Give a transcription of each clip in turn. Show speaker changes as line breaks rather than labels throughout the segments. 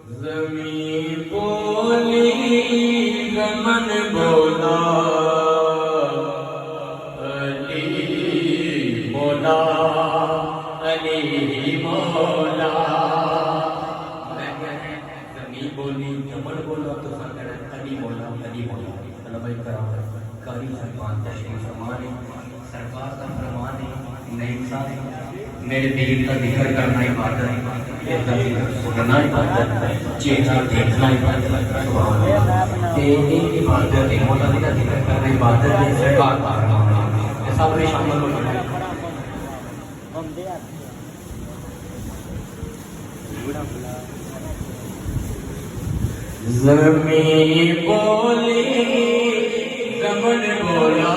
ज़मीं बोली ज़मन बोला, अली बोला, अली मौला। ज़मीं बोली ज़मन बोला तो सरकार अली मौला, अली मौला। तलबा कराम कारी सरकार तशरीफ फरमाने, सरकार का फरमान है नहीं साहब मेरे दिल का जिक्र करना इबादत है, सुनना इबादत है, चेहरा देखना इबादत है, तेरी इबादत है, मौला का जिक्र करना इबादत है, सरकार का फरमान है। सब में शामिल हो जाए। ज़मीं बोली ज़मन बोला,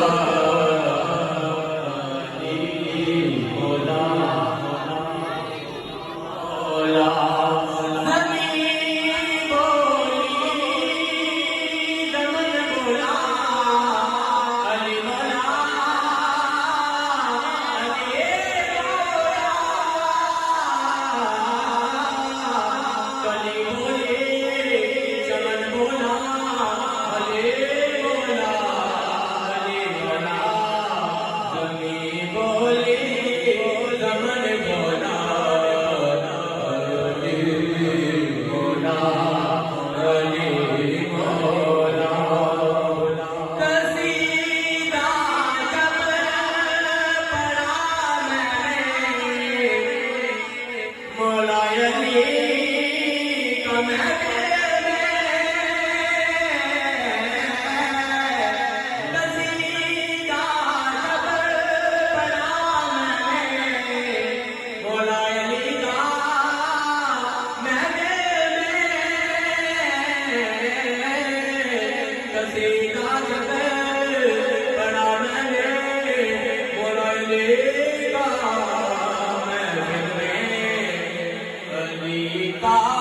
का